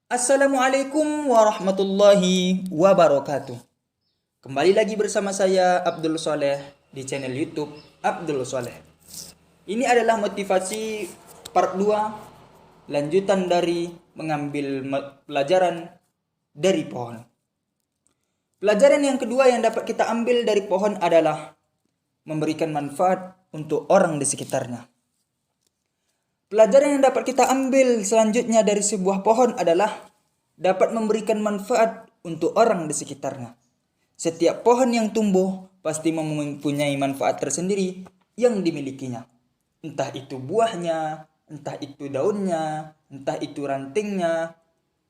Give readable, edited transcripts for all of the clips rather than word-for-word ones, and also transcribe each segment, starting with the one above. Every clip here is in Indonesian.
Assalamualaikum warahmatullahi wabarakatuh. Kembali lagi bersama saya Abdul Soleh di channel YouTube Abdul Soleh. Ini adalah motivasi part 2, lanjutan dari mengambil pelajaran dari pohon. Pelajaran yang kedua yang dapat kita ambil dari pohon adalah memberikan manfaat untuk orang di sekitarnya. Pelajaran yang dapat kita ambil selanjutnya dari sebuah pohon adalah dapat memberikan manfaat untuk orang di sekitarnya. Setiap pohon yang tumbuh pasti mempunyai manfaat tersendiri yang dimilikinya. Entah itu buahnya, entah itu daunnya, entah itu rantingnya,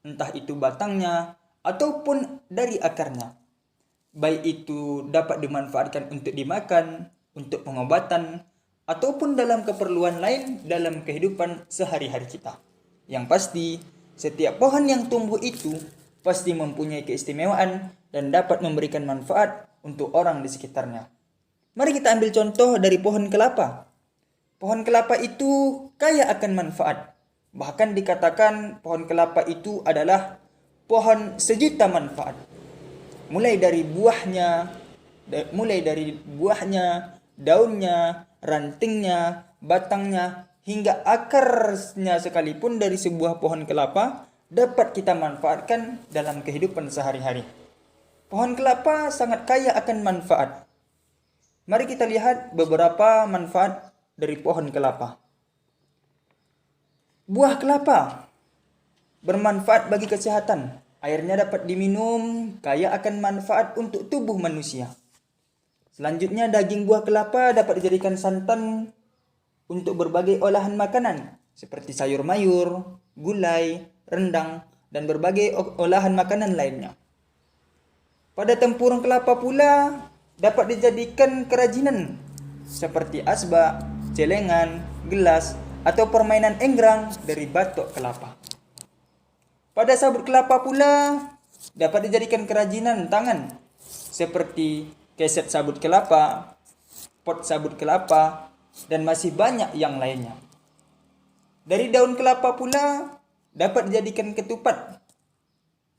entah itu batangnya, ataupun dari akarnya. Baik itu dapat dimanfaatkan untuk dimakan, untuk pengobatan, ataupun dalam keperluan lain dalam kehidupan sehari-hari kita. Yang pasti, setiap pohon yang tumbuh itu pasti mempunyai keistimewaan dan dapat memberikan manfaat untuk orang di sekitarnya. Mari kita ambil contoh dari pohon kelapa. Pohon kelapa itu kaya akan manfaat. Bahkan dikatakan pohon kelapa itu adalah pohon sejuta manfaat. Mulai dari buahnya, daunnya, rantingnya, batangnya, hingga akarnya sekalipun dari sebuah pohon kelapa dapat kita manfaatkan dalam kehidupan sehari-hari. Pohon kelapa sangat kaya akan manfaat. Mari kita lihat beberapa manfaat dari pohon kelapa. Buah kelapa bermanfaat bagi kesehatan. Airnya dapat diminum, kaya akan manfaat untuk tubuh manusia. Selanjutnya, daging buah kelapa dapat dijadikan santan untuk berbagai olahan makanan seperti sayur mayur, gulai, rendang, dan berbagai olahan makanan lainnya. Pada tempurung kelapa pula dapat dijadikan kerajinan seperti asbak, celengan, gelas, atau permainan enggrang dari batok kelapa. Pada sabut kelapa pula dapat dijadikan kerajinan tangan seperti keset sabut kelapa, pot sabut kelapa, dan masih banyak yang lainnya. Dari daun kelapa pula dapat dijadikan ketupat.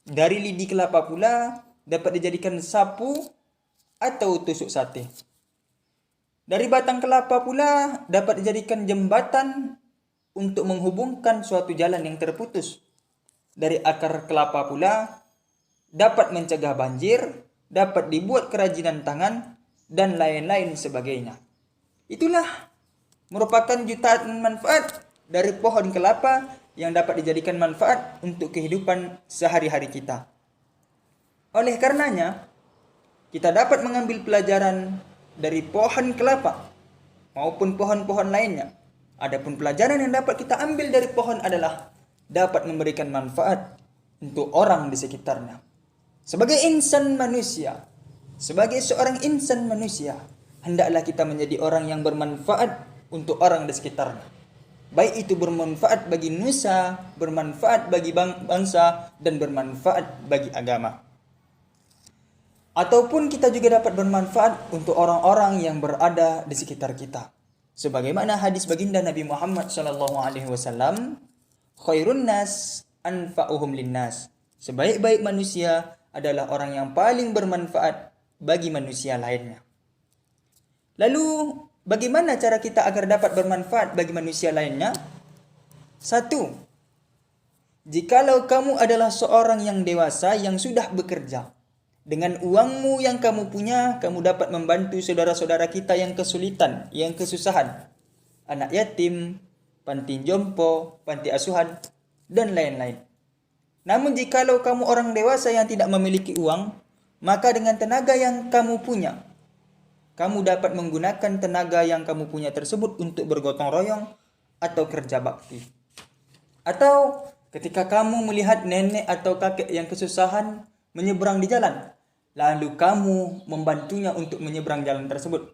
Dari lidi kelapa pula dapat dijadikan sapu atau tusuk sate. Dari batang kelapa pula dapat dijadikan jembatan untuk menghubungkan suatu jalan yang terputus. Dari akar kelapa pula dapat mencegah banjir, dapat dibuat kerajinan tangan, dan lain-lain sebagainya. Itulah merupakan jutaan manfaat dari pohon kelapa yang dapat dijadikan manfaat untuk kehidupan sehari-hari kita. Oleh karenanya, kita dapat mengambil pelajaran dari pohon kelapa maupun pohon-pohon lainnya. Adapun pelajaran yang dapat kita ambil dari pohon adalah dapat memberikan manfaat untuk orang di sekitarnya. Sebagai seorang insan manusia, hendaklah kita menjadi orang yang bermanfaat untuk orang di sekitarnya. Baik itu bermanfaat bagi nusa, bermanfaat bagi bangsa, dan bermanfaat bagi agama. Ataupun kita juga dapat bermanfaat untuk orang-orang yang berada di sekitar kita. Sebagaimana hadis baginda Nabi Muhammad SAW, khairun nas anfa'uhum linnas. Sebaik-baik manusia adalah orang yang paling bermanfaat bagi manusia lainnya. Lalu, bagaimana cara kita agar dapat bermanfaat bagi manusia lainnya? 1. Jikalau kamu adalah seorang yang dewasa yang sudah bekerja, dengan uangmu yang kamu punya, kamu dapat membantu saudara-saudara kita yang kesulitan, yang kesusahan, anak yatim, panti jompo, panti asuhan, dan lain-lain. Namun jikalau kamu orang dewasa yang tidak memiliki uang, maka dengan tenaga yang kamu punya, kamu dapat menggunakan tenaga yang kamu punya tersebut untuk bergotong royong atau kerja bakti. Atau ketika kamu melihat nenek atau kakek yang kesusahan menyeberang di jalan, lalu kamu membantunya untuk menyeberang jalan tersebut.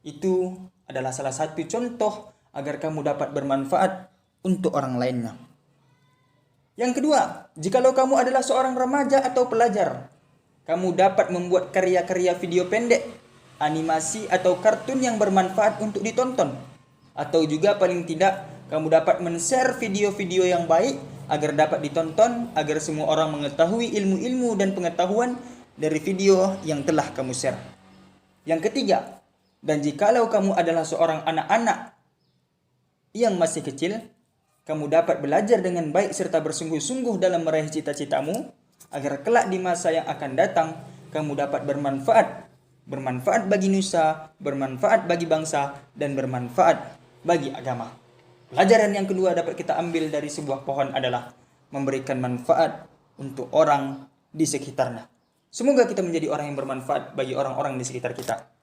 Itu adalah salah satu contoh agar kamu dapat bermanfaat untuk orang lainnya. Yang kedua, jikalau kamu adalah seorang remaja atau pelajar, kamu dapat membuat karya-karya video pendek, animasi atau kartun yang bermanfaat untuk ditonton. Atau juga paling tidak, kamu dapat men-share video-video yang baik agar dapat ditonton, agar semua orang mengetahui ilmu-ilmu dan pengetahuan dari video yang telah kamu share. Yang ketiga, dan jikalau kamu adalah seorang anak-anak yang masih kecil, kamu dapat belajar dengan baik serta bersungguh-sungguh dalam meraih cita-citamu, agar kelak di masa yang akan datang, kamu dapat bermanfaat bagi nusa, bermanfaat bagi bangsa, dan bermanfaat bagi agama. Pelajaran yang kedua dapat kita ambil dari sebuah pohon adalah memberikan manfaat untuk orang di sekitarnya. Semoga kita menjadi orang yang bermanfaat bagi orang-orang di sekitar kita.